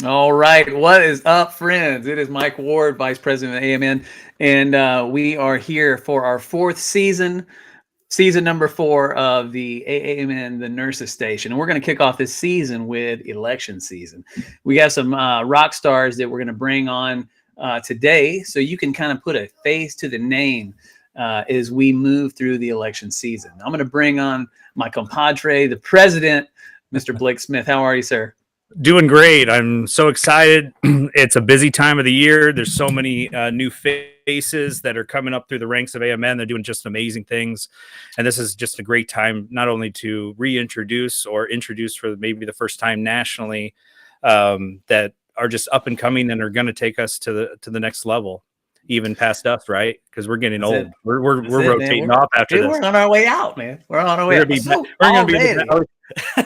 All right. What is up, friends? It is Mike Ward, Vice President of AMN, and we are here for our fourth season, season number 4 of the AAMN, the Nurses Station. And we're going to kick off this season with election season. We have some rock stars that we're going to bring on today, so you can kind of put a face to the name as we move through the election season. I'm going to bring on my compadre, the president, Mr. Blake Smith. How are you, sir? Doing great. I'm so excited. It's a busy time of the year. There's so many new faces that are coming up through the ranks of AMN. They're doing just amazing things. And this is just a great time, not only to reintroduce or introduce for maybe the first time nationally, that are just up and coming and are going to take us to the next level, even past us, right? Because we're getting old. We're rotating off after this. We're on our way out, man. We're on our way out. We're going to be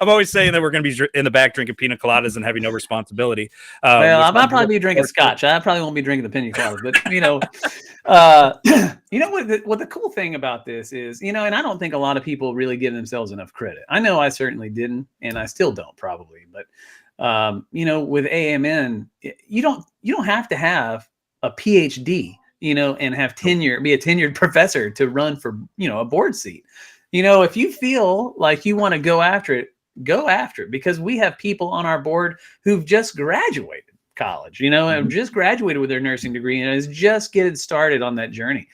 I'm always saying that we're going to be in the back drinking pina coladas and having no responsibility. Well, I might probably be drinking scotch. I probably won't be drinking the pina coladas, but you know what the cool thing about this is, and I don't think a lot of people really give themselves enough credit. I know I certainly didn't, and I still don't probably. But with AMN, you don't have to have a PhD, and have tenure, be a tenured professor to run for a board seat. If you feel like you want to go after it, because we have people on our board who've just graduated college, and just graduated with their nursing degree and is just getting started on that journey.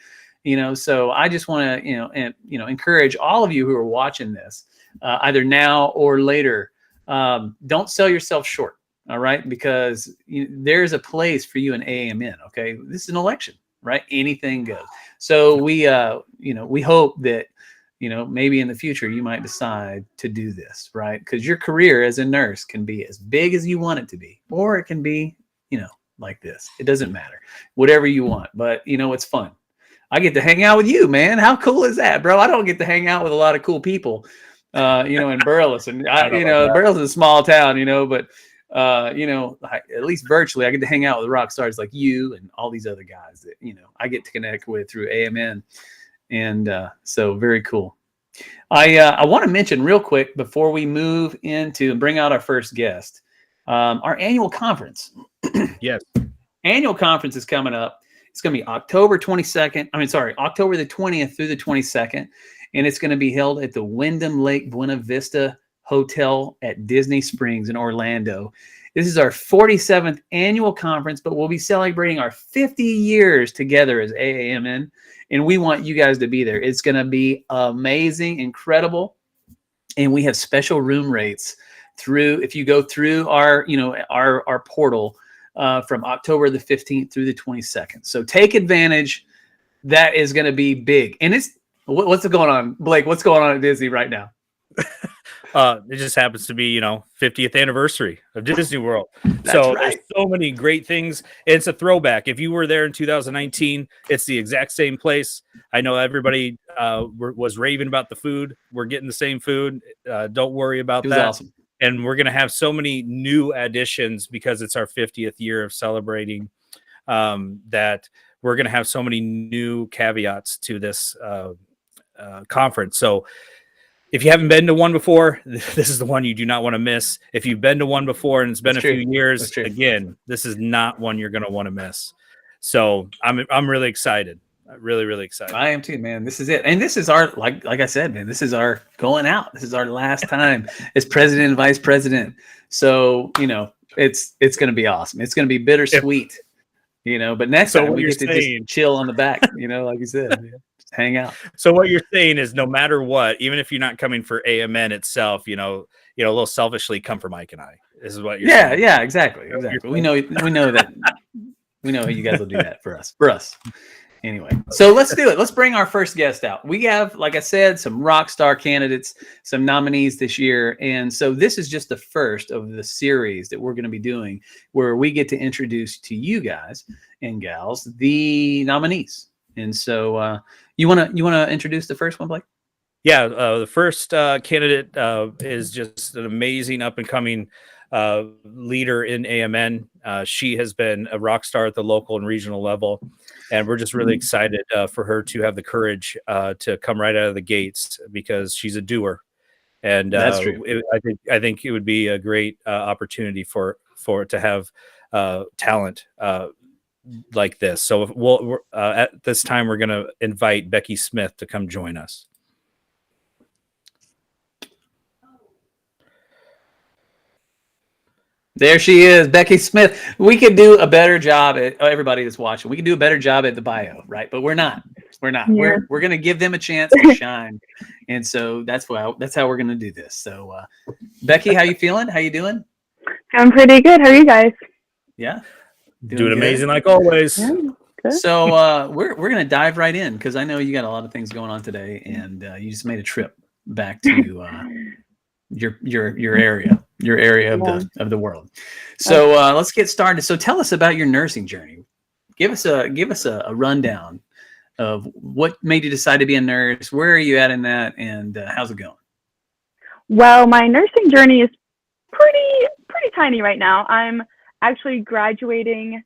So I just want to, encourage all of you who are watching this, either now or later, don't sell yourself short. All right. Because there's a place for you in AMN. Okay. This is an election, right? Anything goes. So we hope that, maybe in the future you might decide to do this, right? Because your career as a nurse can be as big as you want it to be, or it can be, like this. It doesn't matter, whatever you want. But it's fun. I get to hang out with you, man. How cool is that, bro? I don't get to hang out with a lot of cool people, in Burleson. And Burleson is a small town, but at least virtually, I get to hang out with rock stars like you and all these other guys that I get to connect with through AMN. And so very cool. I want to mention real quick before we move into and bring out our first guest, our annual conference. Yes. Annual conference is coming up. It's going to be October the 20th through the 22nd. And it's going to be held at the Wyndham Lake Buena Vista Hotel at Disney Springs in Orlando. This is our 47th annual conference, but we'll be celebrating our 50 years together as AAMN. And we want you guys to be there. It's going to be amazing, incredible. And we have special room rates if you go through our portal from October the 15th through the 22nd. So take advantage. That is going to be big. And what's going on, Blake? What's going on at Disney right now? It just happens to be, 50th anniversary of Disney World. There's so many great things. It's a throwback. If you were there in 2019, it's the exact same place. I know everybody was raving about the food. We're getting the same food. Don't worry about that. It was awesome. And we're going to have so many new additions because it's our 50th year of celebrating, that we're going to have so many new caveats to this conference. So if you haven't been to one before, this is the one you do not want to miss. If you've been to one before and it's been a few years, again, this is not one you're going to want to miss. So I'm really excited. Really, really excited. I am too, man. This is it. And this is our, like I said, man, this is our going out. This is our last time as president and vice president. So, it's going to be awesome. It's going to be bittersweet, but next time we get to just chill on the back, like you said. Hang out. So what you're saying is no matter what, even if you're not coming for AMN itself, a little selfishly come for Mike and I. This is what you're saying. Yeah, exactly. We know that you guys will do that for us. Anyway, so let's do it. Let's bring our first guest out. We have, like I said, some rock star candidates, some nominees this year. And so this is just the first of the series that we're going to be doing where we get to introduce to you guys and gals the nominees. And so you want to introduce the first one, Blake? Yeah, the first candidate is just an amazing up-and-coming leader in AMN. She has been a rock star at the local and regional level, and we're just really excited for her to have the courage to come right out of the gates because she's a doer. And that's true. I think it would be a great opportunity for to have talent like this. So we'll at this time we're going to invite Becky Smith to come join us. There she is, Becky Smith. We could do a better job at everybody that's watching. We can do a better job at the bio, right? But we're not. We're not. Yeah. We're going to give them a chance to shine, and so that's how we're going to do this. So, Becky, how you feeling? How you doing? I'm pretty good. How are you guys? Yeah, doing amazing like always. Yeah, good. So we're going to dive right in because I know you got a lot of things going on today, and you just made a trip back to your area of the world. So let's get started. So tell us about your nursing journey. Give us a rundown of what made you decide to be a nurse. Where are you at in that, and how's it going? Well, my nursing journey is pretty tiny right now. I'm actually graduating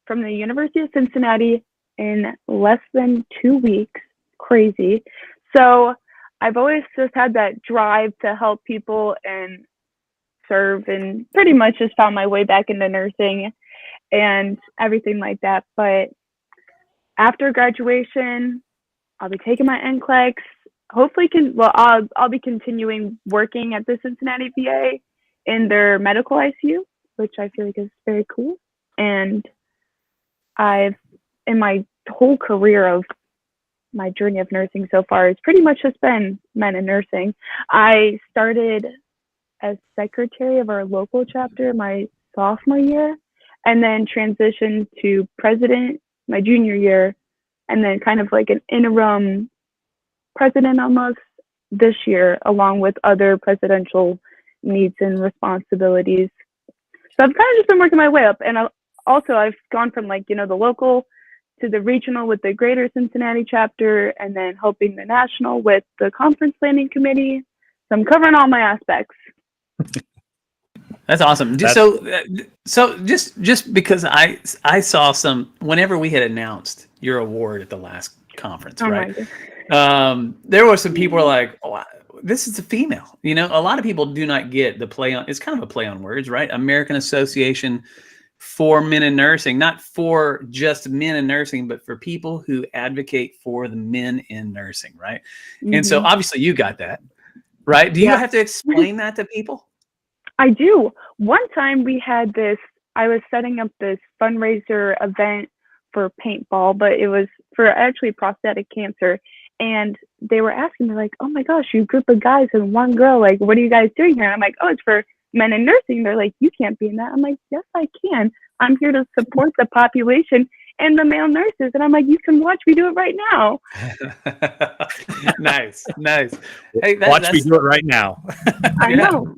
from the University of Cincinnati in less than 2 weeks. Crazy. So I've always just had that drive to help people and serve, and pretty much just found my way back into nursing and everything like that. But after graduation, I'll be taking my NCLEX. Hopefully, I'll be continuing working at the Cincinnati VA in their medical ICU, which I feel like is very cool. And in my whole career of my journey of nursing so far, it's pretty much just been men in nursing. I started as secretary of our local chapter my sophomore year, and then transitioned to president my junior year, and then kind of like an interim president almost this year, along with other presidential needs and responsibilities. So I've kind of just been working my way up, and I've gone from the local to the regional with the greater Cincinnati chapter, and then helping the national with the conference planning committee. So I'm covering all my aspects. That's awesome. So just because I saw some, whenever we had announced your award at the last conference, right? There were some people who were like, "Oh, this is a female." A lot of people do not get the play on. It's kind of a play on words, right? American Association for Men in Nursing, not for just men in nursing, but for people who advocate for the men in nursing, right? Mm-hmm. And so obviously you got that, right? Do you have to explain that to people? I do. One time I was setting up this fundraiser event for paintball, but it was for actually prostatic cancer. And they were asking me like, "Oh my gosh, you group of guys and one girl, like, what are you guys doing here?" And I'm like, "Oh, it's for men in nursing." They're like, "You can't be in that." I'm like, "Yes, I can. I'm here to support the population and the male nurses." And I'm like, "You can watch me do it right now." Nice. Hey, watch me do it right now. I know.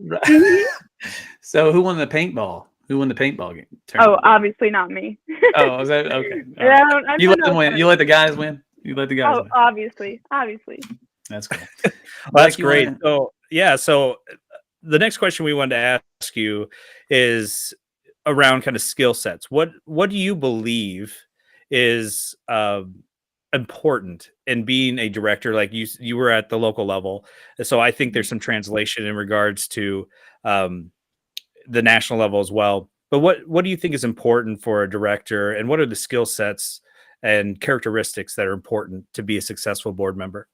So who won the paintball? Who won the paintball game? Oh, obviously not me. Oh, was that okay? Yeah, you let them win. You let the guys win. You let the guys win. Obviously. That's cool. Well, that's great. So the next question we wanted to ask you is around kind of skill sets. What do you believe is important in being a director? Like you were at the local level, so I think there's some translation in regards to the national level as well. But what do you think is important for a director, and what are the skill sets and characteristics that are important to be a successful board member?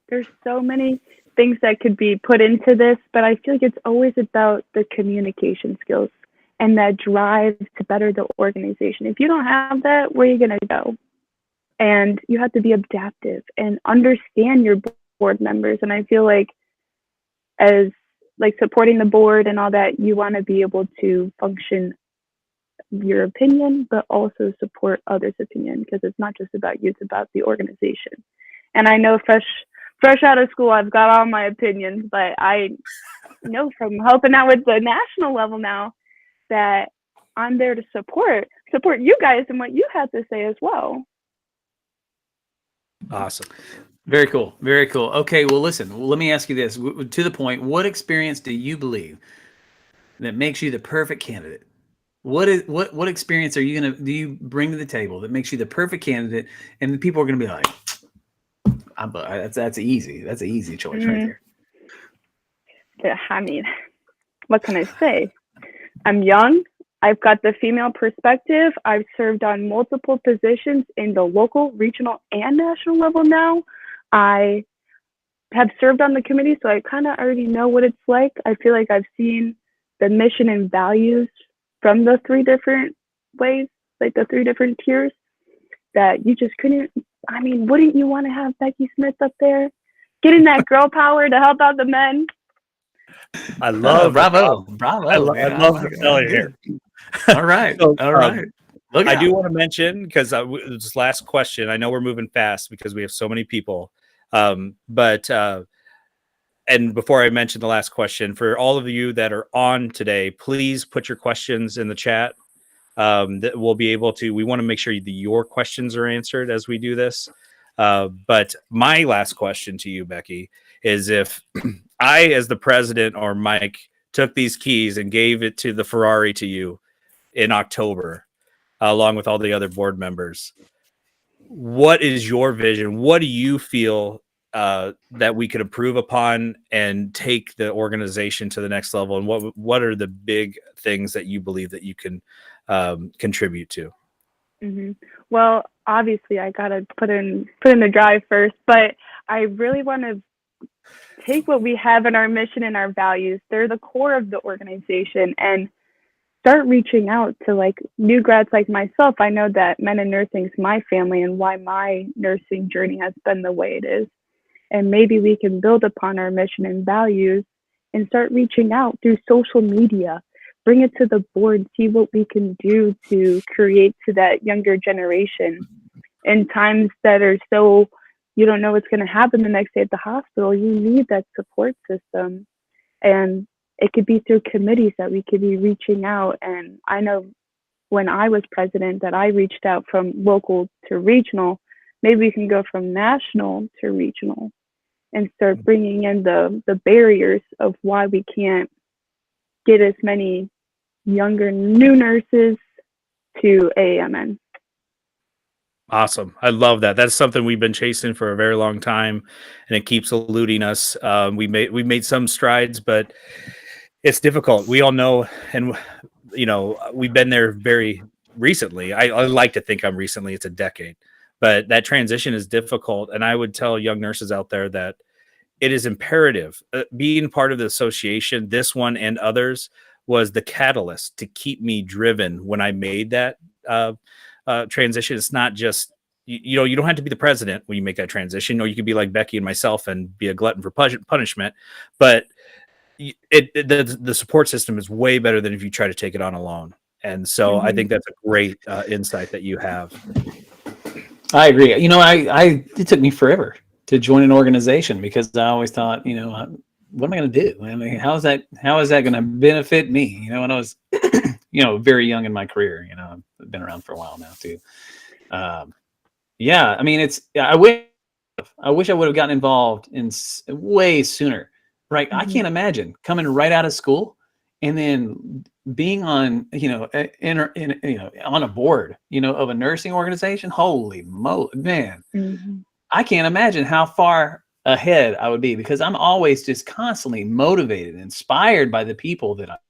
There's so many things that could be put into this, but I feel like it's always about the communication skills and that drive to better the organization. If you don't have that, where are you going to go? And you have to be adaptive and understand your board members. And I feel like as supporting the board and all that, you want to be able to function your opinion, but also support others' opinion, because it's not just about you, it's about the organization. And I know fresh out of school, I've got all my opinions, but I know from helping out with the national level now that I'm there to support you guys and what you have to say as well. Awesome. Very cool. Okay, well, listen, let me ask you this. To the point, what experience do you believe that makes you the perfect candidate? What experience do you bring to the table that makes you the perfect candidate, and the people are going to be like, that's easy. That's an easy choice right there. Yeah, I mean, what can I say? I'm young. I've got the female perspective. I've served on multiple positions in the local, regional, and national level now. I have served on the committee, so I kind of already know what it's like. I feel like I've seen the mission and values from the three different ways, like the three different tiers, that you just couldn't. I mean, wouldn't you want to have Becky Smith up there getting that girl power to help out the men? I love bravo. I Yeah, love oh the my fellow God, here. All right. So, All right. Look I out. do want to mention, because this last question, I know we're moving fast because we have so many people. But and before I mention the last question, for all of you that are on today, please put your questions in the chat. That we'll be able to. We want to make sure that your questions are answered as we do this. But my last question to you, Becky, is if I, as the president, or Mike, took these keys and gave it to the Ferrari to you in October, along with all the other board members, what is your vision? What do you feel that we could improve upon and take the organization to the next level? And what are the big things that you believe that you can contribute to? Mm-hmm. Well, obviously, I gotta put in the drive first, but I really want to take what we have in our mission and our values. They're the core of the organization, and start reaching out to like new grads like myself. I know that men in nursing is my family and why my nursing journey has been the way it is. And maybe we can build upon our mission and values and start reaching out through social media, bring it to the board, see what we can do to create to that younger generation. In times that are so, you don't know what's going to happen the next day at the hospital, you need that support system. And it could be through committees that we could be reaching out. And I know when I was president that I reached out from local to regional. Maybe we can go from national to regional and start bringing in the barriers of why we can't get as many younger new nurses to AAMN. Awesome. I love that. That's something we've been chasing for a very long time, and it keeps eluding us. We made some strides, but it's difficult. We all know, and we've been there very recently. I like to think I'm recently. It's a decade, but that transition is difficult. And I would tell young nurses out there that it is imperative. Being part of the association, this one and others, was the catalyst to keep me driven when I made that transition. It's not just, you don't have to be the president when you make that transition, or you could be like Becky and myself and be a glutton for punishment. But the support system is way better than if you try to take it on alone. And so I think that's a great insight that you have. I agree. It took me forever to join an organization because I always thought, what am I going to do? I mean, how is that going to benefit me? When I was, very young in my career, I've been around for a while now too. I mean, I wish I would have gotten involved in way sooner. Right. I can't imagine coming right out of school and then being on, on a board, of a nursing organization. Holy moly, man. I can't imagine how far ahead I would be because I'm always just constantly motivated, inspired by the people that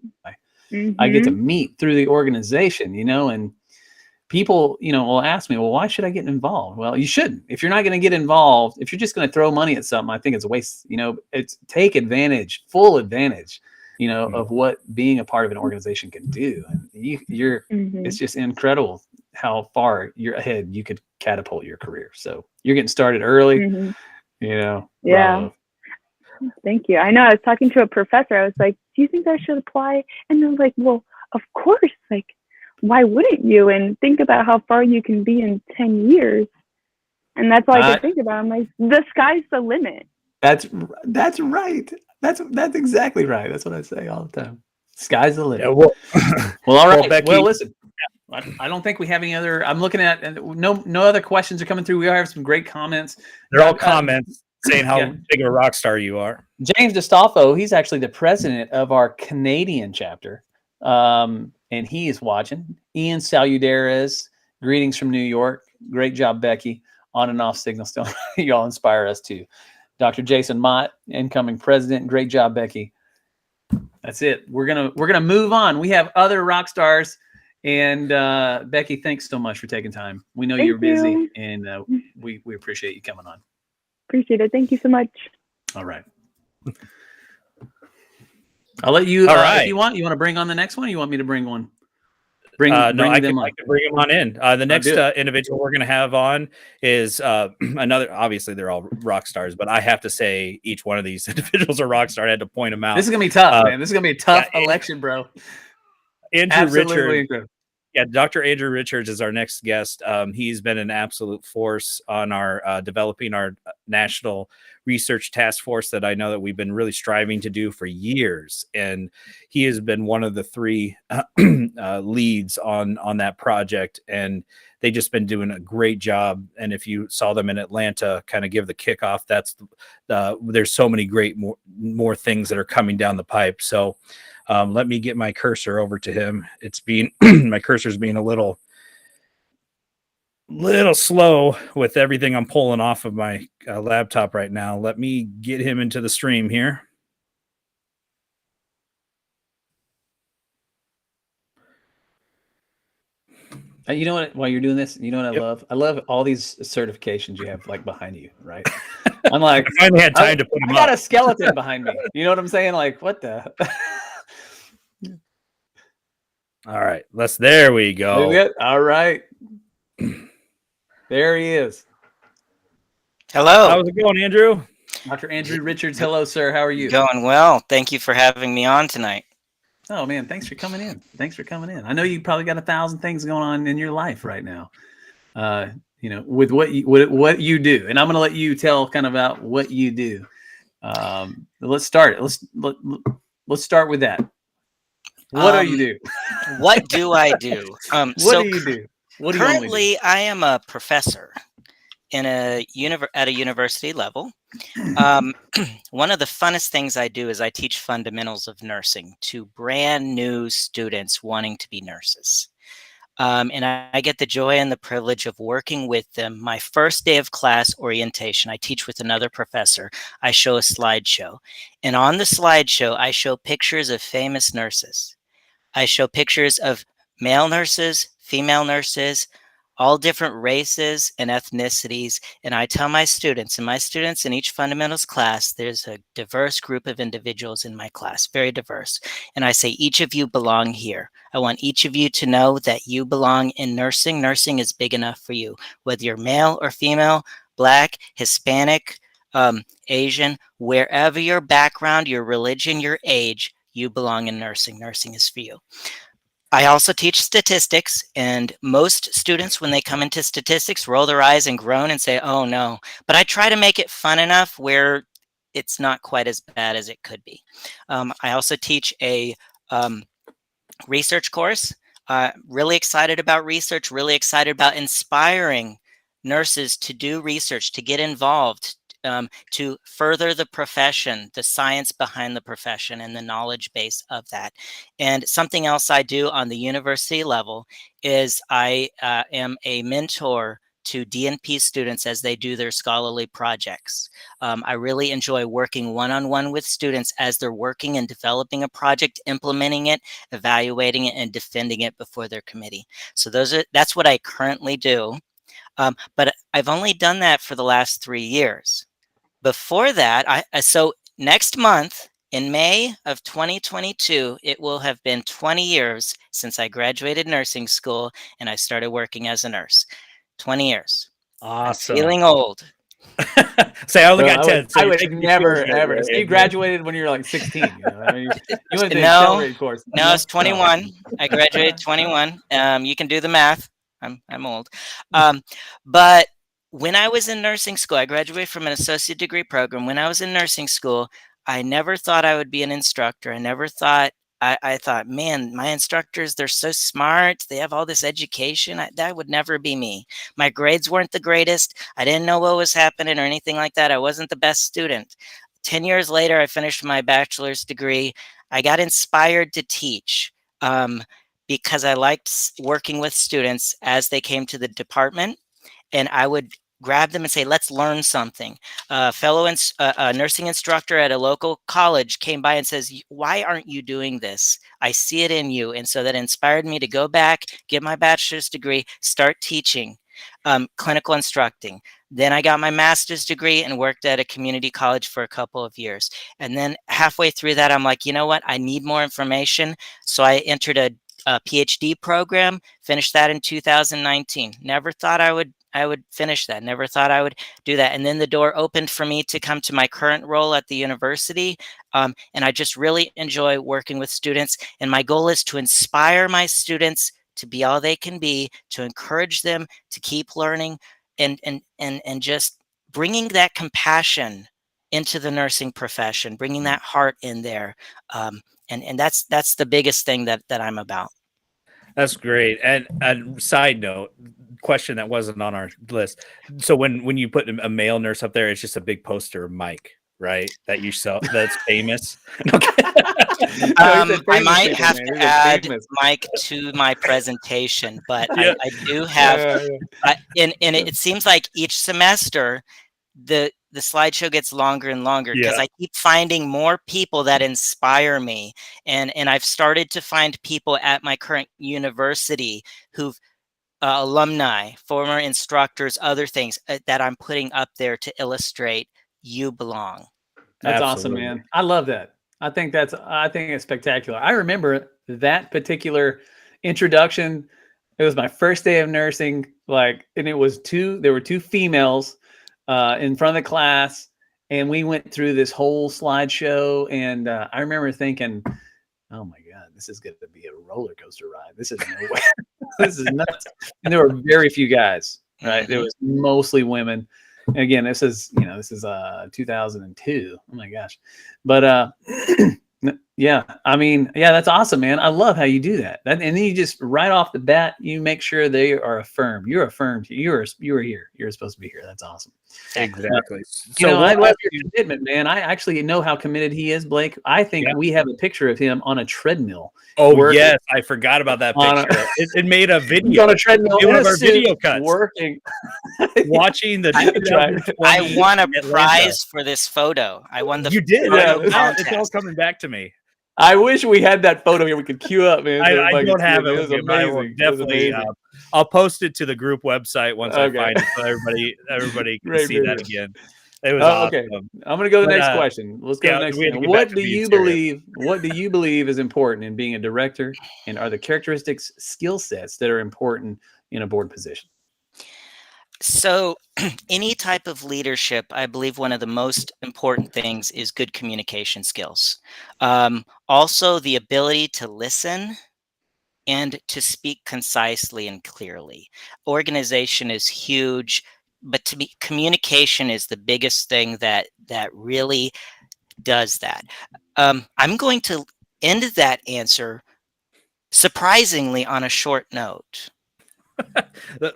I get to meet through the organization, and people, will ask me, well, why should I get involved? Well, you shouldn't. If you're not going to get involved, if you're just going to throw money at something, I think it's a waste. It's take advantage, full advantage, of what being a part of an organization can do. And it's just incredible how far you're ahead you could catapult your career. So you're getting started early, Yeah. Bravo. Thank you. I know I was talking to a professor. I was like, do you think I should apply? And they're like, well, of course. Like, why wouldn't you? And think about how far you can be in 10 years. And that's all I could think about. I'm like, the sky's the limit. That's right. That's exactly right. That's what I say all the time. Sky's the limit. Yeah, well, all right. Becky, well, listen, I don't think we have any other. I'm looking at, and no other questions are coming through. We have some great comments. They're all comments saying how big of a rock star you are. James DeStolfo, he's actually the president of our Canadian chapter. And he is watching. Ian Saludares, greetings from New York. Great job, Becky. On and off signal still. Y'all inspire us too. Dr. Jason Mott, incoming president. Great job, Becky. That's it. We're gonna move on. We have other rock stars, and Becky, thanks so much for taking time. We know you're busy, and we appreciate you coming on. Appreciate it. Thank you so much. All right. I'll let you. All right. If you want to bring on the next one. You want me to bring one? No, I can bring them on in. The next individual we're going to have on is another. Obviously, they're all rock stars, but I have to say each one of these individuals are rock star. I had to point them out. This is gonna be tough, man. This is gonna be a tough election, bro. Andrew Richards. Yeah, Dr. Andrew Richards is our next guest. He's been an absolute force on our developing our national research task force that I know that we've been really striving to do for years. And he has been one of the three leads on that project. And they've just been doing a great job. And if you saw them in Atlanta kind of give the kickoff, there's so many great more things that are coming down the pipe. So let me get my cursor over to him. It's being my cursor's being a little slow with everything I'm pulling off of my laptop right now. Let me get him into the stream here. You know what? While you're doing this, you know what I love? I love all these certifications you have like behind you, right? I'm like, I finally had time to put them I got a skeleton behind me. You know what I'm saying? Like, what the? All right, there we go. All right. There he is. Hello. How's it going, Andrew? Dr. Andrew Richards. Hello, sir. How are you? Going well. Thank you for having me on tonight. Oh, man. Thanks for coming in. I know you probably got 1,000 things going on in your life right now, with what you do. And I'm going to let you tell kind of about what you do. Let's start. Let's start with that. What do you do? What do I do? What do you do? Currently, I am a professor at a university level. One of the funnest things I do is I teach fundamentals of nursing to brand new students wanting to be nurses. And I get the joy and the privilege of working with them. My first day of class orientation, I teach with another professor. I show a slideshow. And on the slideshow, I show pictures of famous nurses. I show pictures of male nurses, female nurses, all different races and ethnicities. And I tell my students in each fundamentals class, there's a diverse group of individuals in my class, very diverse. And I say, each of you belong here. I want each of you to know that you belong in nursing. Nursing is big enough for you, whether you're male or female, Black, Hispanic, Asian, wherever your background, your religion, your age, you belong in nursing. Nursing is for you. I also teach statistics, and most students, when they come into statistics, roll their eyes and groan and say, oh no. But I try to make it fun enough where it's not quite as bad as it could be. I also teach a research course. Really excited about research, really excited about inspiring nurses to do research, to get involved, to further the profession, the science behind the profession and the knowledge base of that. And something else I do on the university level is I am a mentor to DNP students as they do their scholarly projects. I really enjoy working one-on-one with students as they're working and developing a project, implementing it, evaluating it, and defending it before their committee. So that's what I currently do. But I've only done that for the last 3 years. Before that, so next month, in May of 2022, it will have been 20 years since I graduated nursing school and I started working as a nurse. 20 years. Awesome. I'm feeling old. Say, I only got 10. I would never, ever. So you graduated when you were like 16. I mean, you went to the accelerated course. No, it's 21. I graduated 21. You can do the math. I'm old. But when I was in nursing school, I graduated from an associate degree program. When I was in nursing school, I never thought I would be an instructor. I never thought, I thought, man, my instructors, they're so smart. They have all this education. That would never be me. My grades weren't the greatest. I didn't know what was happening or anything like that. I wasn't the best student. 10 years later, I finished my bachelor's degree. I got inspired to teach because I liked working with students as they came to the department. And I would grab them and say, let's learn something. A fellow nursing instructor at a local college came by and says, why aren't you doing this? I see it in you. And so that inspired me to go back, get my bachelor's degree, start teaching, clinical instructing. Then I got my master's degree and worked at a community college for a couple of years. And then halfway through that, I'm like, you know what? I need more information. So I entered a PhD program, finished that in 2019. Never thought I would finish that. Never thought I would do that. And then the door opened for me to come to my current role at the university. And I just really enjoy working with students. And my goal is to inspire my students to be all they can be, to encourage them to keep learning, and just bringing that compassion into the nursing profession, bringing that heart in there. And that's the biggest thing that I'm about. That's great. And a side note, question that wasn't on our list. So when you put a male nurse up there, it's just a big poster of Mike, right? That you sell, that's famous. I might have to add Mike to my presentation, but Yeah. I do have, and it seems like each semester the slideshow gets longer and longer because I keep finding more people that inspire me. And I've started to find people at my current university who've alumni, former instructors, other things that I'm putting up there to illustrate you belong. That's awesome, man. I love that. I think it's spectacular. I remember that particular introduction. It was my first day of nursing, and there were two females in front of the class, and we went through this whole slideshow. And I remember thinking, oh my God, this is going to be a roller coaster ride. This is no way. This is nuts. And there were very few guys, right? Mm-hmm. There was mostly women. And again, this is 2002. Oh my gosh. But yeah, I mean, yeah, that's awesome, man. I love how you do that. And then you just right off the bat, you make sure they are affirmed. You're affirmed. You were here. You're supposed to be here. That's awesome. Exactly. So I love your commitment, man. I actually know how committed he is, Blake. I think we have a picture of him on a treadmill. Oh, yes. I forgot about that picture. It made a video. On a treadmill. One of our video cuts. Working. Watching the I won a prize for this photo. I won the You did. Contest. It's all coming back to me. I wish we had that photo here. We could queue up, man. I don't have it. It was amazing. Definitely. I'll post it to the group website once I find it, so everybody can see that again. It was awesome. Okay. I'm going to go to the next question. Let's go to the next one. What do you believe is important in being a director, and are the characteristics, skill sets that are important in a board position? So any type of leadership, I believe one of the most important things is good communication skills. Also the ability to listen and to speak concisely and clearly. Organization is huge, but to me, communication is the biggest thing that really does that. I'm going to end that answer surprisingly on a short note.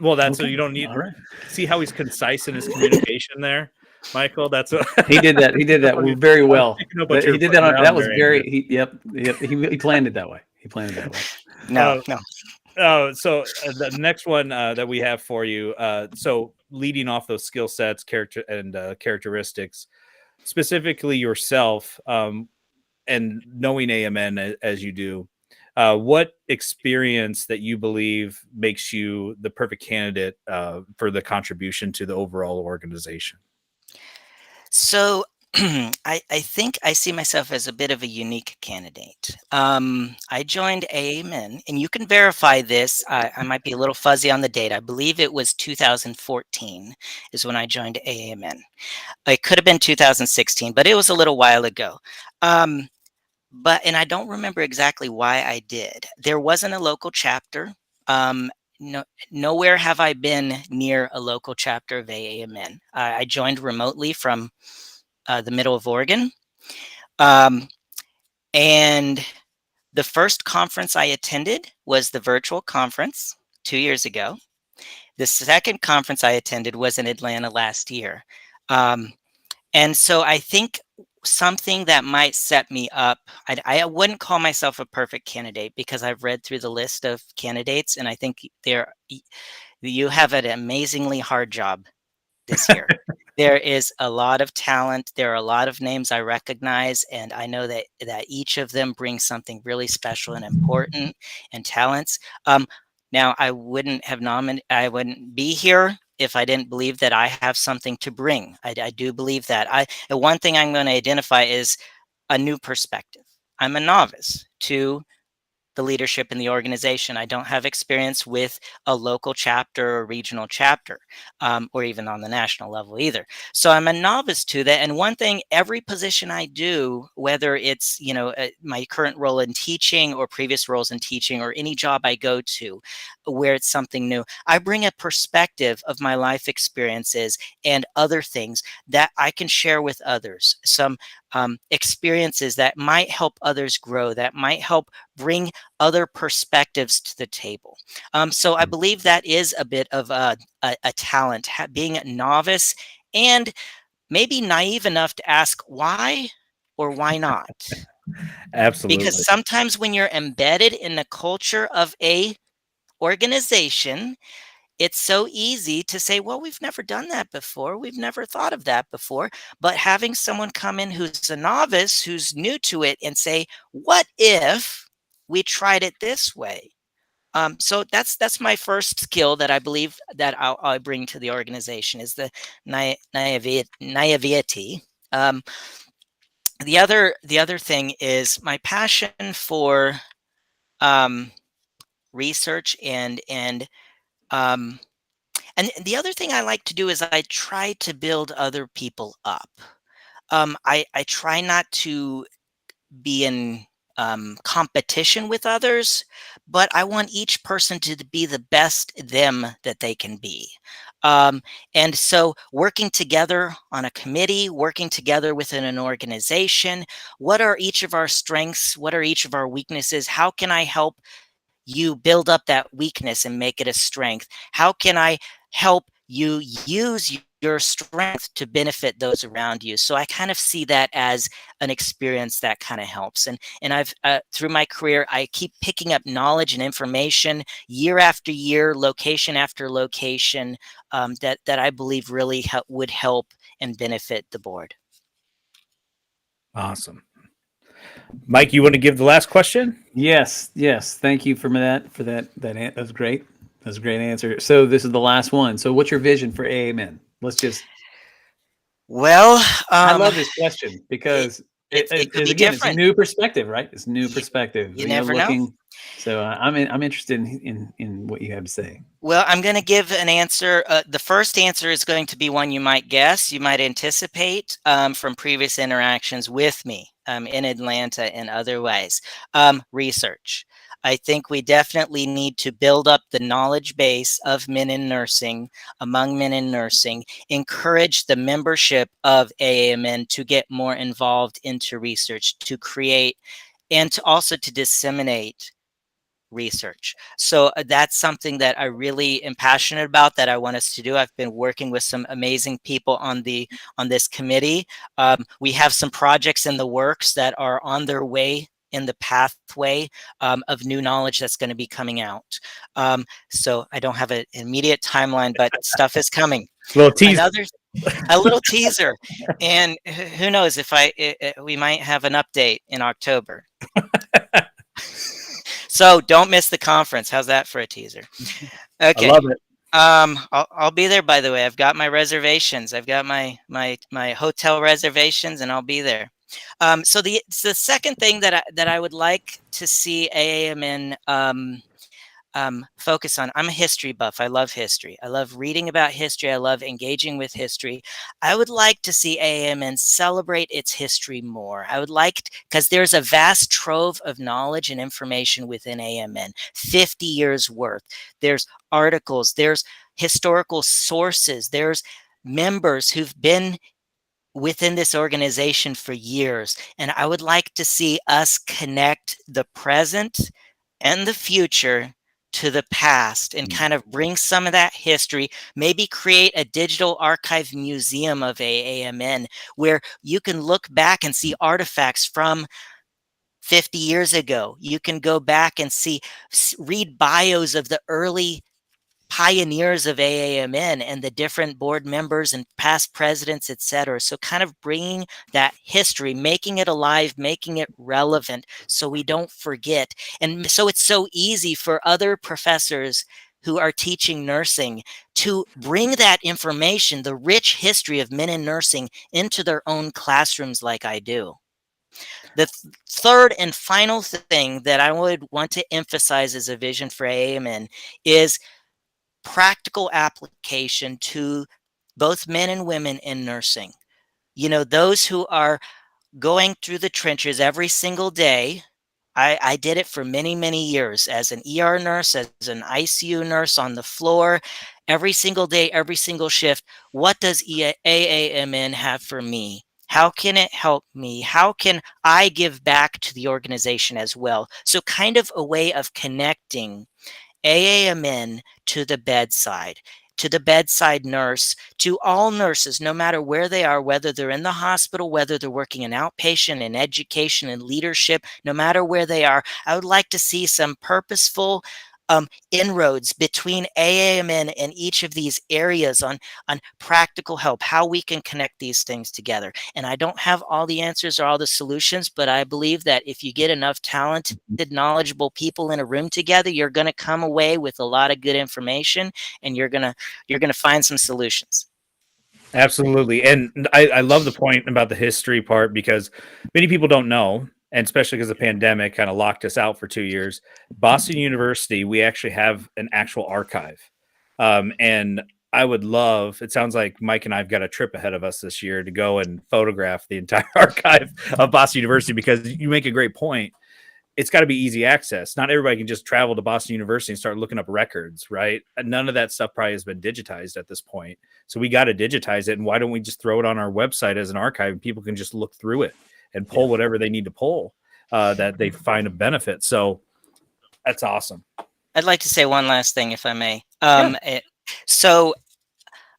Well, that's what you don't need. Right. See how he's concise in his communication there, Michael. That's what he did that. He did that very well. He did that. That was very. He planned it that way. No. So the next one that we have for you. So leading off those skill sets, characteristics, specifically yourself, and knowing AMN as you do. What experience that you believe makes you the perfect candidate for the contribution to the overall organization? So I think I see myself as a bit of a unique candidate. I joined AMN, and you can verify this. I might be a little fuzzy on the date. I believe it was 2014 is when I joined AMN. It could have been 2016, but it was a little while ago. And I don't remember exactly why I did. There wasn't a local chapter. Nowhere have I been near a local chapter of AAMN. I joined remotely from the middle of Oregon. And the first conference I attended was the virtual conference 2 years ago. The second conference I attended was in Atlanta last year. And so I think something that might set me up, I wouldn't call myself a perfect candidate because I've read through the list of candidates, and I think you have an amazingly hard job this year. There is a lot of talent. There are a lot of names I recognize, and I know that each of them brings something really special and important and talents. Now, I wouldn't be here if I didn't believe that I have something to bring. I do believe that. The one thing I'm going to identify is a new perspective. I'm a novice to the leadership in the organization. I don't have experience with a local chapter or regional chapter, or even on the national level either. So I'm a novice to that. And one thing, every position I do, whether it's, my current role in teaching or previous roles in teaching or any job I go to where it's something new, I bring a perspective of my life experiences and other things that I can share with others. Some experiences that might help others grow, that might help bring other perspectives to the table. So I believe that is a bit of a talent, being a novice and maybe naive enough to ask why or why not. Absolutely. Because sometimes when you're embedded in the culture of a organization, it's so easy to say, well, we've never done that before. We've never thought of that before. But having someone come in who's a novice, who's new to it, and say, what if we tried it this way? So that's my first skill that I believe that I'll bring to the organization is the naivety. The other thing is my passion for research and the other thing I like to do is I try to build other people up. I try not to be in competition with others, but I want each person to be the best them that they can be. And so working together on a committee, working together within an organization, what are each of our strengths? What are each of our weaknesses? How can I help you build up that weakness and make it a strength? How can I help you use your strength to benefit those around you? So I kind of see that as an experience that kind of helps. And I've through my career, I keep picking up knowledge and information year after year, location after location, that I believe really would help and benefit the board. Awesome. Mike, you want to give the last question? Yes. Thank you for that. That's great. That's a great answer. So this is the last one. So what's your vision for AMN? Well, I love this question because it could be again, different. it's a new perspective, right? It's new perspective. You never know. So I'm interested in what you have to say. Well, I'm going to give an answer. The first answer is going to be one you might guess, you might anticipate from previous interactions with me in Atlanta and otherwise. Research. I think we definitely need to build up the knowledge base of men in nursing, among men in nursing, encourage the membership of AAMN to get more involved into research, to create, and to also to disseminate research. So that's something that I really am passionate about, that I want us to do. I've been working with some amazing people on this committee. We have some projects in the works that are on their way in the pathway of new knowledge that's going to be coming out. So I don't have an immediate timeline, but stuff is coming. Little teaser. A little teaser, and who knows if we might have an update in October. So don't miss the conference. How's that for a teaser? Okay. I love it. I'll be there, by the way. I've got my reservations. I've got my hotel reservations, and I'll be there. So the second thing that I would like to see AAMN focus on. I'm a history buff. I love history. I love reading about history. I love engaging with history. I would like to see AAMN celebrate its history more. I would like, because there's a vast trove of knowledge and information within AMN, 50 years worth. There's articles, there's historical sources, there's members who've been within this organization for years. And I would like to see us connect the present and the future to the past and kind of bring some of that history, maybe create a digital archive museum of AAMN where you can look back and see artifacts from 50 years ago. You can go back and read bios of the early pioneers of AAMN and the different board members and past presidents, etc. So kind of bringing that history, making it alive, making it relevant so we don't forget. And so it's so easy for other professors who are teaching nursing to bring that information, the rich history of men in nursing, into their own classrooms like I do. The third and final thing that I would want to emphasize as a vision for AAMN is practical application to both men and women in nursing. You know, those who are going through the trenches every single day. I did it for many, many years as an ER nurse, as an ICU nurse on the floor, every single day, every single shift. What does AAMN have for me? How can it help me? How can I give back to the organization as well? So kind of a way of connecting AAMN to the bedside nurse, to all nurses, no matter where they are, whether they're in the hospital, whether they're working in outpatient, in education, in leadership, no matter where they are. I would like to see some purposeful inroads between AAMN and each of these areas on practical help, how we can connect these things together. And I don't have all the answers or all the solutions, but I believe that if you get enough talented, knowledgeable people in a room together, you're going to come away with a lot of good information, and you're going to find some solutions. Absolutely. And I love the point about the history part, because many people don't know, and especially because the pandemic kind of locked us out for 2 years. Boston University, we actually have an actual archive. And I would love, it sounds like Mike and I've got a trip ahead of us this year to go and photograph the entire archive of Boston University, because you make a great point. It's got to be easy access. Not everybody can just travel to Boston University and start looking up records, right? None of that stuff probably has been digitized at this point. So we got to digitize it. And why don't we just throw it on our website as an archive, and people can just look through it and pull whatever they need to pull that they find a benefit. So that's awesome. I'd like to say one last thing, if I may. So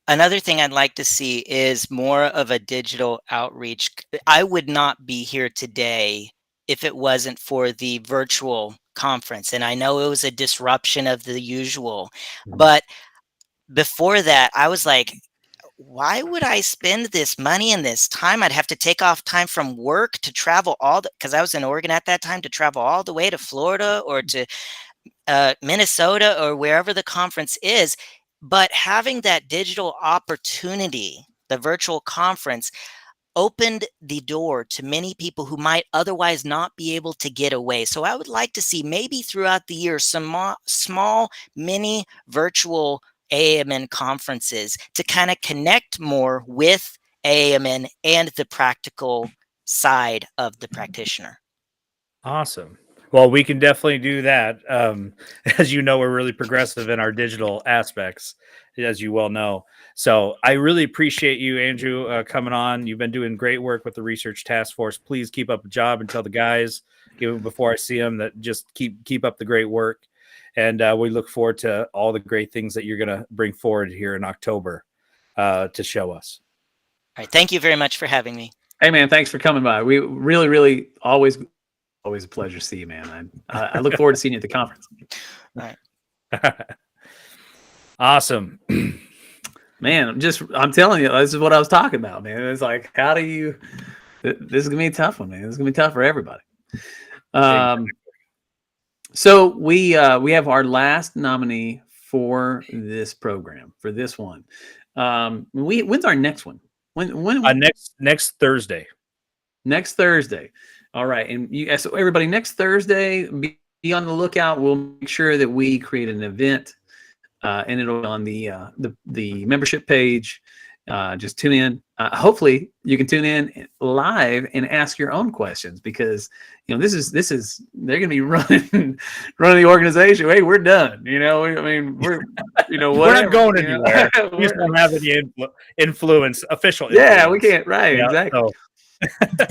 another thing I'd like to see is more of a digital outreach. I would not be here today if it wasn't for the virtual conference. And I know it was a disruption of the usual, but before that, I was like, why would I spend this money and this time? I'd have to take off time from work to travel because I was in Oregon at that time, to travel all the way to Florida or to Minnesota or wherever the conference is. But having that digital opportunity, the virtual conference, opened the door to many people who might otherwise not be able to get away. So I would like to see maybe throughout the year some small mini virtual AAMN conferences to kind of connect more with AAMN and the practical side of the practitioner. Awesome. Well, we can definitely do that. As you know, we're really progressive in our digital aspects, as you well know. So I really appreciate you, Andrew, coming on. You've been doing great work with the Research Task Force. Please keep up the job, and tell the guys, even before I see them, that just keep up the great work. And we look forward to all the great things that you're going to bring forward here in October to show us. All right. Thank you very much for having me. Hey, man, thanks for coming by. We really always a pleasure to see you, man. I look forward to seeing you at the conference. All right. Awesome. Man, I'm telling you, this is what I was talking about, man. It's like, how do you, this is going to be a tough one, man. This is going to be tough for everybody. So we have our last nominee for this program, for this one. When's our next one? When next Thursday. Next Thursday. All right. And so everybody, next Thursday, be on the lookout. We'll make sure that we create an event, and it'll be on the membership page. Just tune in. Hopefully you can tune in live and ask your own questions, because this is they're going to be running the organization. Hey, we're done. We're not going anywhere. We just don't have any influence, official influence. Yeah, we can't. Right. Yeah, exactly.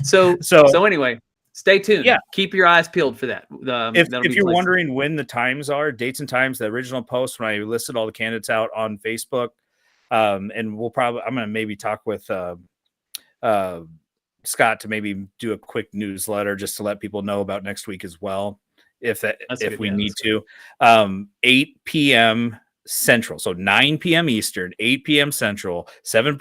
So anyway, stay tuned. Yeah. Keep your eyes peeled for that. If you're wondering when the times are, dates and times, the original post when I listed all the candidates out on Facebook. And I'm going to maybe talk with Scott to maybe do a quick newsletter just to let people know about next week as well, if we need to. 8 p.m. Central. So 9 p.m. Eastern, 8 p.m. Central, 7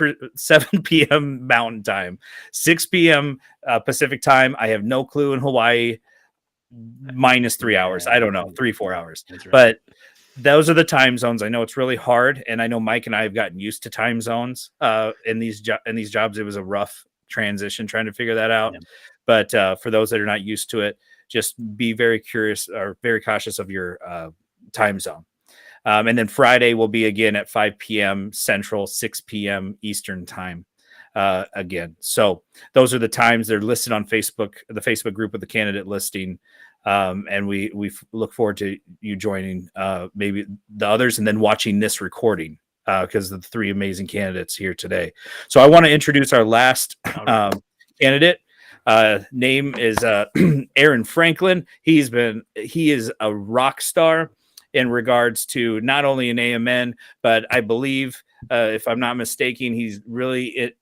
p.m. Mountain Time, 6 p.m. Pacific Time. I have no clue in Hawaii, minus 3 hours. I don't know, 3-4 hours. That's right. But those are the time zones. I know it's really hard, and I know Mike and I have gotten used to time zones in these jobs. It was a rough transition trying to figure that out. Yeah. But for those that are not used to it, just be very curious or very cautious of your time zone. And then Friday will be again at 5 p.m. Central, 6 p.m. Eastern time again. So those are the times. They're listed on Facebook, the Facebook group with the candidate listing. And we look forward to you joining maybe the others and then watching this recording because of the 3 amazing candidates here today. So I want to introduce our last candidate. Name is Aaron Franklin. He is a rock star in regards to not only an AMN, but I believe, if I'm not mistaken, he's really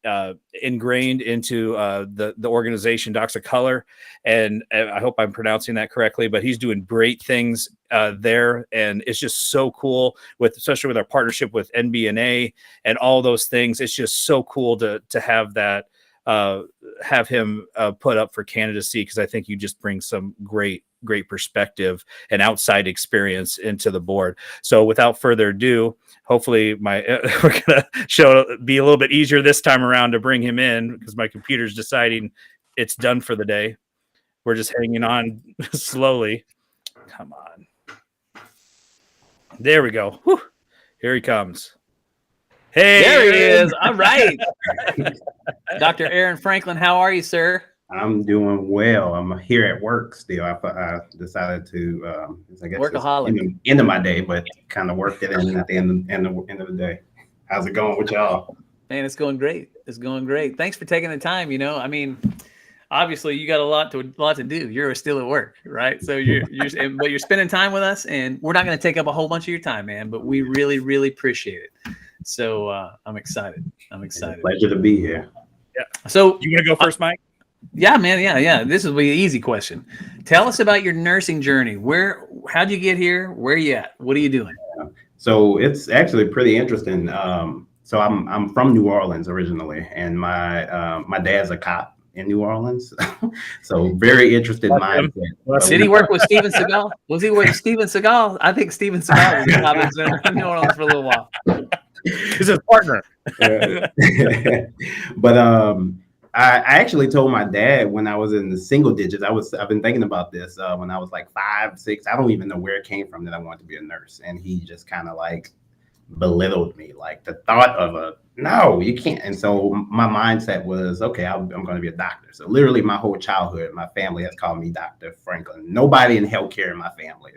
ingrained into the organization Docs of Color, and I hope I'm pronouncing that correctly. But he's doing great things there, and it's just so cool especially with our partnership with NBNA and all those things. It's just so cool to have that. Have him put up for candidacy, because I think you just bring some great perspective and outside experience into the board. So without further ado, hopefully we're gonna be a little bit easier this time around to bring him in, because my computer's deciding it's done for the day. We're just hanging on slowly. Come on. There we go. Whew. Here he comes. Hey, there he is. All right. Dr. Aaron Franklin, how are you, sir? I'm doing well. I'm here at work still. I decided to, I guess, workaholic. End of my day, but kind of worked it in at the end of the day. How's it going with y'all? Man, it's going great. It's going great. Thanks for taking the time. I mean, obviously you got a lot to do. You're still at work, right? So but you're spending time with us, and we're not going to take up a whole bunch of your time, man. But we really, really appreciate it. So I'm excited. It's a pleasure to be here. Yeah. So you want to go first, Mike? Yeah, man. Yeah. This will be an easy question. Tell us about your nursing journey. How'd you get here? Where are you at? What are you doing? So it's actually pretty interesting. So I'm from New Orleans originally, and my dad's a cop in New Orleans. So very interested mindset. Did he work with Steven Seagal? Was he with Steven Seagal? I think Steven Seagal was a cop in New Orleans for a little while. He's his partner. But I actually told my dad when I was in the single digits. I've been thinking about this when I was like 5, 6. I don't even know where it came from that I wanted to be a nurse, and he just kind of like belittled me, like the thought of no, you can't. And so my mindset was, okay, I'm going to be a doctor. So literally my whole childhood, my family has called me Dr. Franklin. Nobody in healthcare in my family.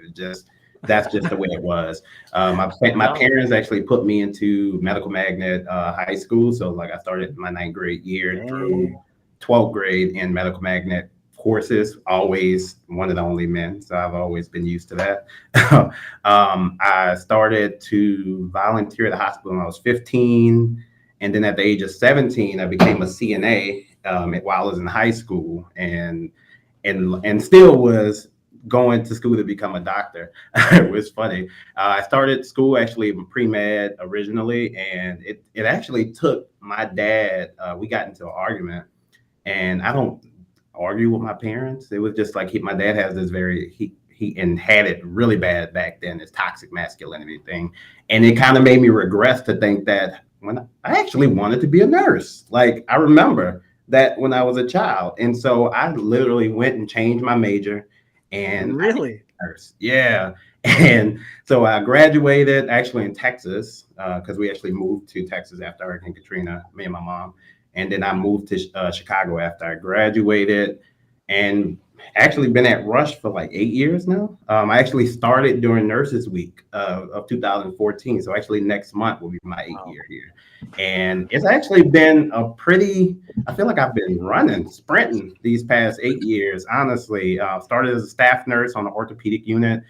That's just the way it was. My parents actually put me into medical magnet high school. So like I started my 9th grade year through 12th grade in medical magnet courses, always one of the only men. So I've always been used to that. I started to volunteer at the hospital when I was 15. And then at the age of 17, I became a CNA while I was in high school, and still was going to school to become a doctor. It was funny. I started school actually in pre-med originally, and it actually took my dad, we got into an argument, and I don't argue with my parents. It was just like my dad has this he had it really bad back then, this toxic masculinity thing. And it kind of made me regress to think that when I actually wanted to be a nurse. Like I remember that when I was a child. And so I literally went and changed my major. And really? Nurse. Yeah. And so I graduated actually in Texas, because we actually moved to Texas after Hurricane Katrina, me and my mom. And then I moved to Chicago after I graduated, and actually been at Rush for like 8 years now. I actually started during Nurses Week of 2014. So actually next month will be my 8th year here. And it's actually been I feel like I've been sprinting these past 8 years, honestly. Started as a staff nurse on the orthopedic unit,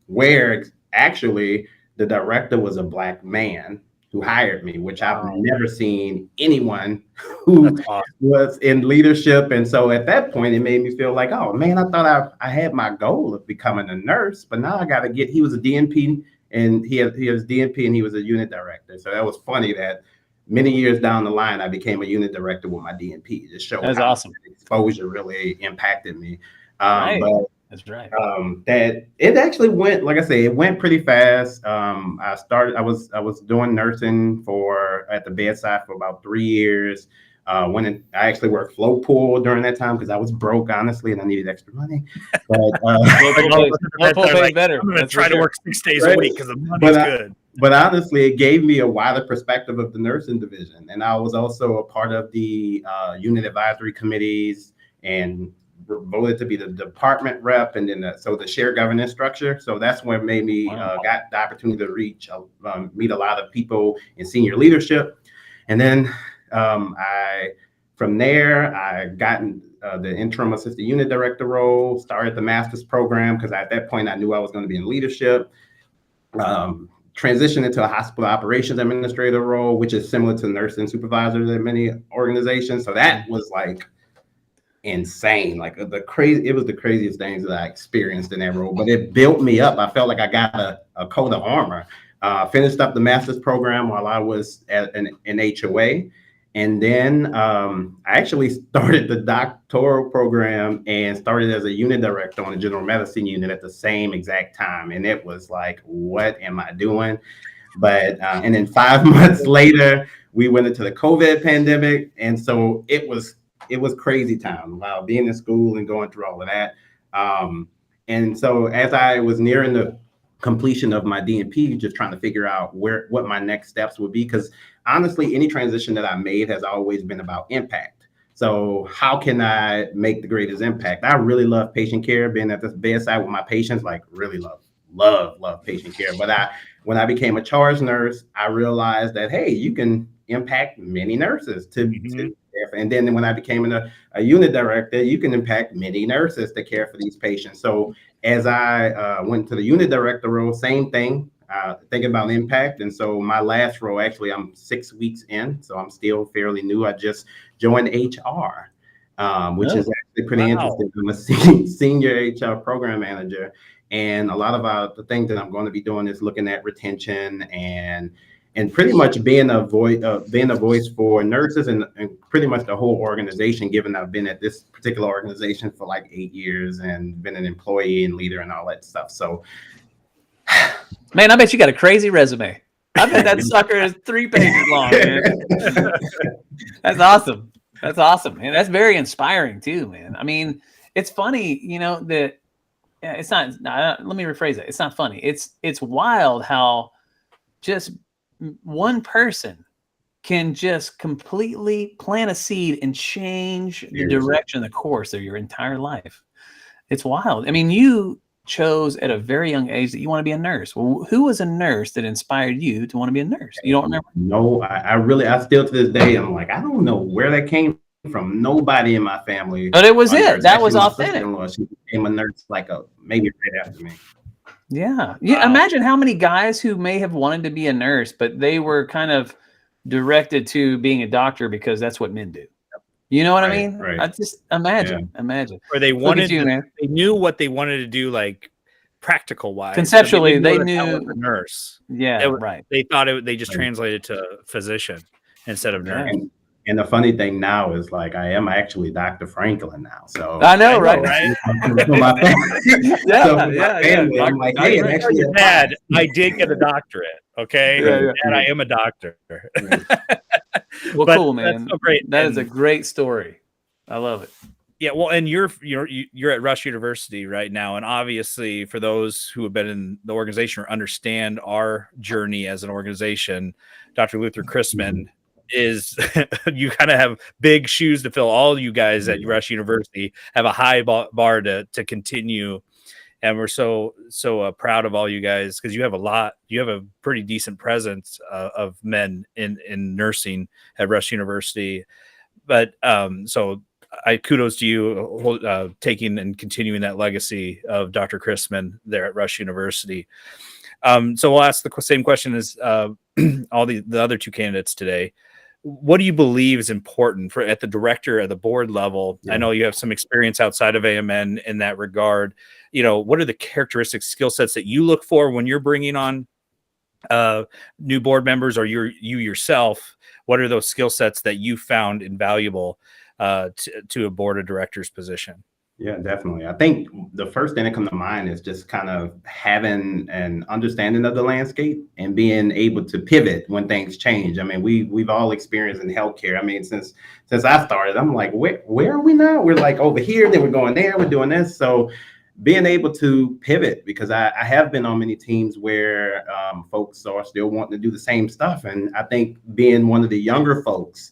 where actually the director was a Black man who hired me, which I've never seen anyone who was in leadership. And so at that point, it made me feel like, oh man, I thought I had my goal of becoming a nurse, but now I got to he was a DNP and he was DNP and he was a unit director. So that was funny that many years down the line, I became a unit director with my DNP. It just showed That's how awesome. exposure really impacted me. Right. But That's right. that it actually went, like I say, it went pretty fast. I was doing nursing at the bedside for about 3 years. I actually worked float pool during that time because I was broke, honestly, and I needed extra money. But Float pool pays better. I'm gonna try to work 6 days a week because the money's good. But honestly, it gave me a wider perspective of the nursing division, and I was also a part of the unit advisory committees and voted to be the department rep, and then the shared governance structure. So that's what made me got the opportunity to meet a lot of people in senior leadership, and then from there I got the interim assistant unit director role, started the master's program because at that point I knew I was going to be in leadership. Transitioned into a hospital operations administrator role, which is similar to nursing supervisors in many organizations. So that was like insane. Like it was the craziest things that I experienced in that role, but it built me up. I felt like I got a coat of armor. Finished up the master's program while I was at an HOA. And then I actually started the doctoral program and started as a unit director on the general medicine unit at the same exact time. And it was like, what am I doing? But and then 5 months later, we went into the COVID pandemic. And so it was crazy time while being in school and going through all of that. And so as I was nearing the completion of my DNP, just trying to figure out what my next steps would be, because honestly, any transition that I made has always been about impact. So how can I make the greatest impact? I really love patient care, being at this bedside with my patients, like really love patient care. But when I became a charge nurse, I realized that, hey, you can impact many nurses and then when I became a unit director, you can impact many nurses to care for these patients. So as I went to the unit director role, same thing, thinking about impact. And so my last role, actually, I'm 6 weeks in, so I'm still fairly new. I just joined HR, which is actually pretty interesting. I'm a senior HR program manager. And a lot of the things that I'm going to be doing is looking at retention and pretty much being a voice for nurses and pretty much the whole organization, given I've been at this particular organization for like 8 years and been an employee and leader and all that stuff. So, man, I bet you got a crazy resume. I bet that sucker is 3 pages long, man. That's awesome. That's awesome. And that's very inspiring too, man. I mean, it's funny, that it's not, let me rephrase it. It's not funny. It's wild how just one person can just completely plant a seed and change the direction, the course of your entire life. It's wild. I mean, you chose at a very young age that you want to be a nurse. Well, who was a nurse that inspired you to want to be a nurse? You don't remember? No, I still to this day, I'm like, I don't know where that came from. Nobody in my family. But it was it. That was authentic. She became a nurse maybe right after me. Yeah. Imagine how many guys who may have wanted to be a nurse, but they were kind of directed to being a doctor because that's what men do. You know what I mean? Right. I just imagine. Or they they knew what they wanted to do, like practical wise. Conceptually, so they knew a nurse. Yeah, right. They thought they just translated to physician instead of nurse. And the funny thing now is, like, I am actually Dr. Franklin now. So I know, right? I'm like, hey, actually, your dad, I did get a doctorate. Okay, and I am a doctor. Well, cool, man. That's so great. That is a great story. I love it. Yeah, well, and you're at Rush University right now, and obviously, for those who have been in the organization or understand our journey as an organization, Dr. Luther Chrisman is you kind of have big shoes to fill. All you guys at Rush University have a high bar to continue, and we're so proud of all you guys because you have a pretty decent presence of men in nursing at Rush University. But so I kudos to you taking and continuing that legacy of Dr. Chrisman there at Rush University. So we'll ask the same question as all the other 2 candidates today. What do you believe is important at the director, at the board level? I know you have some experience outside of AMN in that regard. What are the characteristics, skill sets that you look for when you're bringing on new board members or you yourself, what are those skill sets that you found invaluable to a board of directors position? Yeah, definitely. I think the first thing that comes to mind is just kind of having an understanding of the landscape and being able to pivot when things change. I mean, we've all experienced in healthcare. I mean, since I started, I'm like, where are we now? We're like over here, then we're going there, we're doing this. So being able to pivot, because I have been on many teams where folks are still wanting to do the same stuff. And I think being one of the younger folks,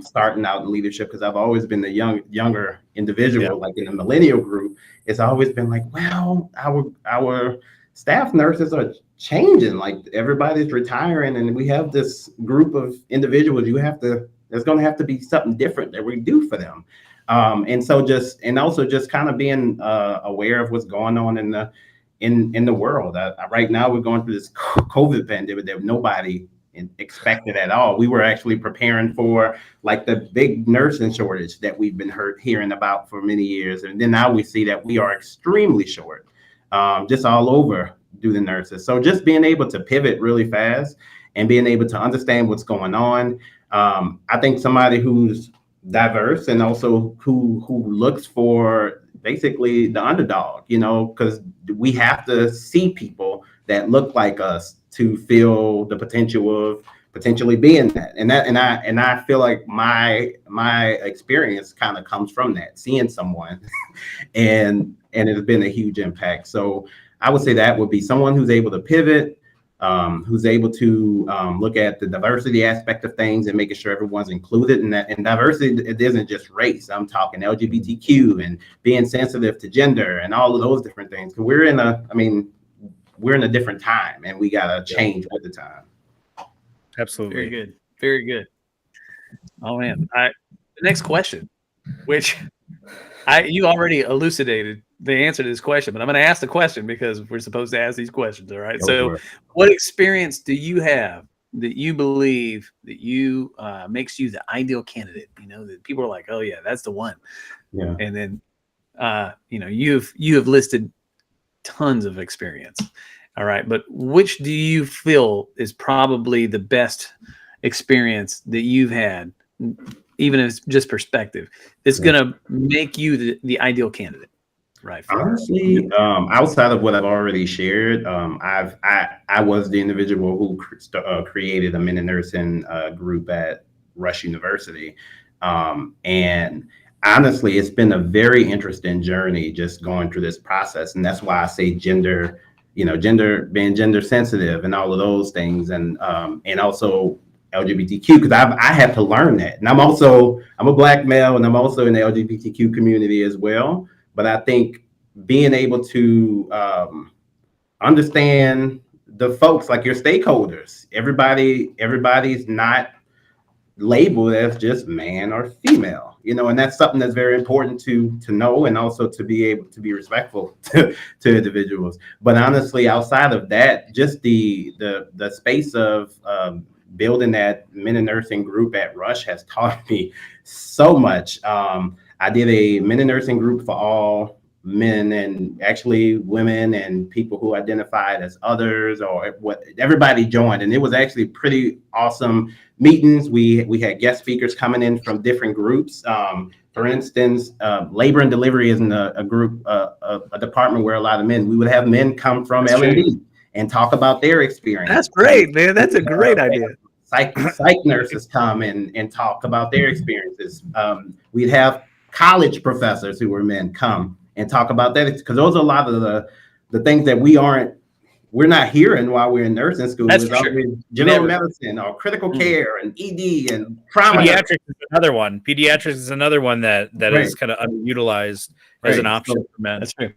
starting out in leadership, because I've always been the younger individual, like in the millennial group, it's always been like, well, our staff nurses are changing, like everybody's retiring, and we have this group of individuals. There's going to have to be something different that we do for them. And also just kind of being aware of what's going on in the world. Right now, we're going through this COVID pandemic that nobody expected at all. We were actually preparing for like the big nursing shortage that we've been hearing about for many years, and then now we see that we are extremely short, just all over due to nurses. So just being able to pivot really fast and being able to understand what's going on. I think somebody who's diverse and also who looks for basically the underdog, because we have to see people that look like us to feel the potential of potentially being that. And I feel like my experience kind of comes from that, seeing someone and it has been a huge impact. So I would say that would be someone who's able to pivot, who's able to look at the diversity aspect of things and making sure everyone's included in that. And diversity, it isn't just race. I'm talking LGBTQ and being sensitive to gender and all of those different things. Because we're in a different time, and we gotta change with the time. Absolutely. Very good. Very good. Oh man. The next question, which you already elucidated the answer to this question, but I'm going to ask the question because we're supposed to ask these questions. All right. So what experience do you have that you believe that you makes you the ideal candidate? That people are like, oh yeah, that's the one. Yeah. And then, you have listed tons of experience. All right. But which do you feel is probably the best experience that you've had, even if it's just perspective, it's going to make you the ideal candidate? Right. Honestly, outside of what I've already shared, I was the individual who created a men in nursing group at Rush University. And honestly, it's been a very interesting journey just going through this process. And that's why I say gender, being gender sensitive and all of those things. And also LGBTQ, because I had to learn that. And I'm a Black male, and I'm also in the LGBTQ community as well. But I think being able to understand the folks, like your stakeholders, everybody's not labeled as just man or female, and that's something that's very important to know, and also to be able to be respectful to individuals. But honestly, outside of that, just the space of building that men in nursing group at Rush has taught me so much. I did a men in nursing group for all men, and actually women and people who identified as others, or what, everybody joined, and it was actually pretty awesome meetings. We had guest speakers coming in from different groups. For instance, labor and delivery isn't a group, a department where a lot of men. We would have men come from L&D and talk about their experience. That's great, man. That's a great idea. Psych nurses come and talk about their experiences. We'd have college professors who were men come and talk about that, because those are a lot of the things that we're not hearing while we're in nursing school. That's for sure. General medicine or critical care and ED and trauma. Pediatrics is another one. Pediatrics is another one that is kind of underutilized as an option for men. That's true.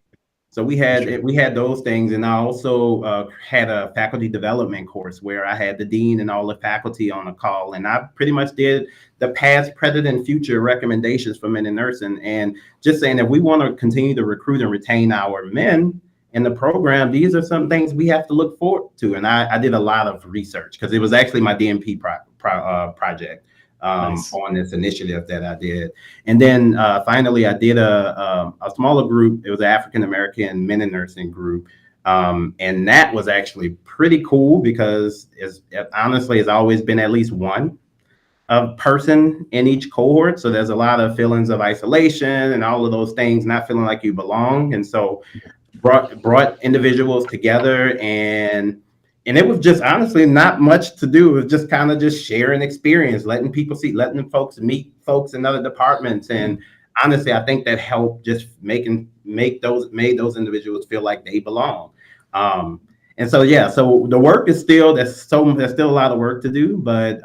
So we had those things, and I also had a faculty development course where I had the dean and all the faculty on a call, and I pretty much did the past, present, and future recommendations for men in nursing, and just saying that we want to continue to recruit and retain our men in the program, these are some things we have to look forward to. And I did a lot of research, because it was actually my DMP project. Nice. On this initiative that I did. And then finally, I did a smaller group. It was an African-American men in nursing group And that was actually pretty cool because honestly, it's always been at least one a person in each cohort. So there's a lot of feelings of isolation and all of those things, not feeling like you belong. And so brought individuals together, and it was just honestly not much to do. It was just kind of just sharing experience, letting people see, letting folks meet folks in other departments. And honestly, I think that helped just made those individuals feel like they belong. And so, yeah, so the work is still, there's still a lot of work to do, but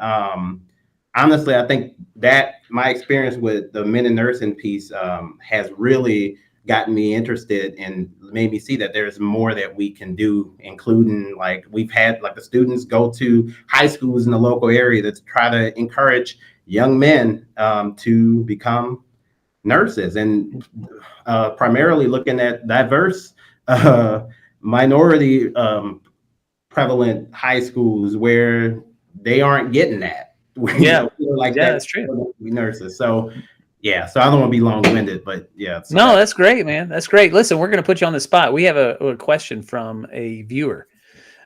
honestly, I think that my experience with the men in nursing piece has really gotten me interested and made me see that there's more that we can do, including like we've had like the students go to high schools in the local area to try to encourage young men to become nurses, and primarily looking at diverse minority prevalent high schools where they aren't getting that. Yeah, Like yeah, that, that's true. nurses. So yeah, so I don't want to be long-winded, but yeah. So No, that's great, man. That's great. Listen, we're going to put you on the spot. We have a question from a viewer.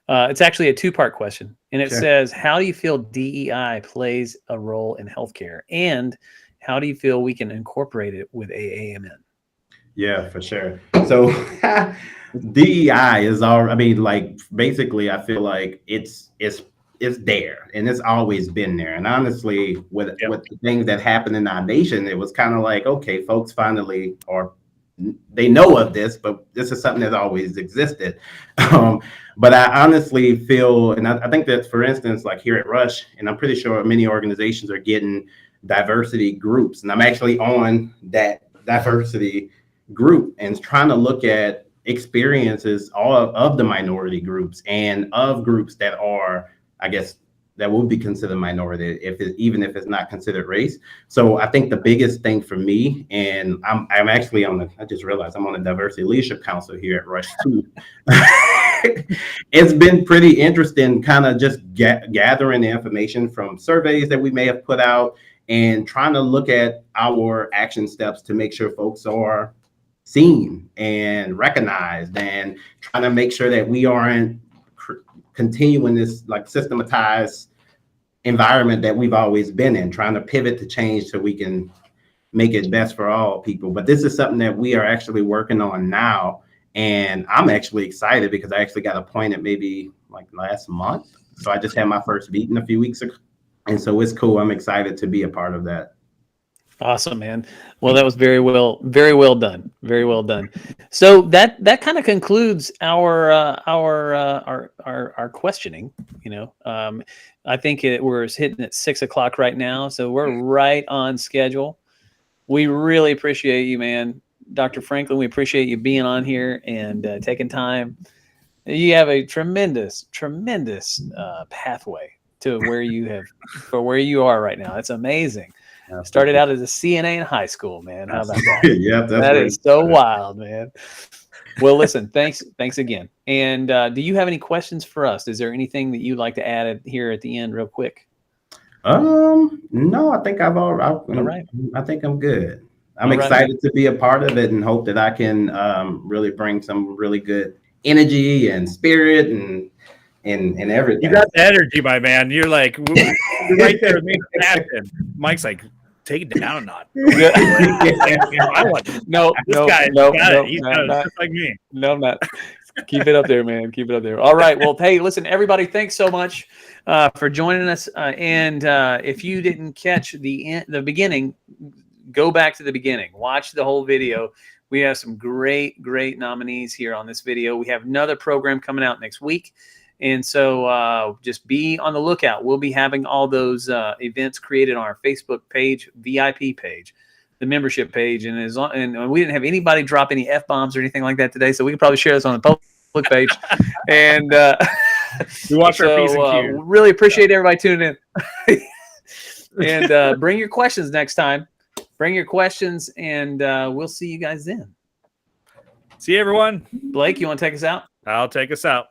It's actually a two-part question, and it Sure. says, how do you feel DEI plays a role in healthcare, and how do you feel we can incorporate it with AAMN? Yeah, for sure. So DEI is all, I mean, like basically I feel like it's there and it's always been there. And honestly, with the things that happened in our nation, it was kind of like, okay, folks finally, or they know of this, but this is something that's always existed. But I honestly feel, and I think that, for instance, like here at Rush, and I'm pretty sure many organizations are getting diversity groups, and I'm actually on that diversity group and trying to look at experiences of the minority groups and of groups that are, I guess, that would be considered minority even if it's not considered race. So I think the biggest thing for me, and I'm actually I just realized I'm on the Diversity Leadership Council here at Rush too. It's been pretty interesting kind of just gathering the information from surveys that we may have put out and trying to look at our action steps to make sure folks are seen and recognized, and trying to make sure that we aren't continuing this like systematized environment that we've always been in, trying to pivot to change so we can make it best for all people. But this is something that we are actually working on now, and I'm actually excited because I actually got appointed maybe like last month. So I just had my first meeting a few weeks ago, and so it's cool. I'm excited to be a part of that. Awesome, man. Well, that was very well done. Very well done. So that kind of concludes our questioning. You know, I think we're hitting at 6 o'clock right now, so we're right on schedule. We really appreciate you, man, Dr. Franklin. We appreciate you being on here and taking time. You have a tremendous pathway to where you are right now. It's amazing. Started out as a CNA in high school, man. How about that? Yeah, that is so wild, man. Well, listen, thanks again. And do you have any questions for us? Is there anything that you'd like to add here at the end, real quick? No, I think all right. I think I'm good. I'm excited to be a part of it and hope that I can really bring some really good energy and spirit and everything. You got the energy, my man. You're like you're right there with me, captain. Mike's like, take it down a notch. No, He's got it just like me. No, I'm not. Keep it up there, man. Keep it up there. All right. Well, hey, listen, everybody, thanks so much for joining us. And if you didn't catch the beginning, go back to the beginning. Watch the whole video. We have some great nominees here on this video. We have another program coming out next week. And so just be on the lookout. We'll be having all those events created on our Facebook page, VIP page, the membership page. And we didn't have anybody drop any F-bombs or anything like that today, so we can probably share this on the public page. And we watch our P's and Q's. Really appreciate everybody tuning in. And bring your questions next time. Bring your questions, and we'll see you guys then. See you, everyone. Blake, you want to take us out? I'll take us out.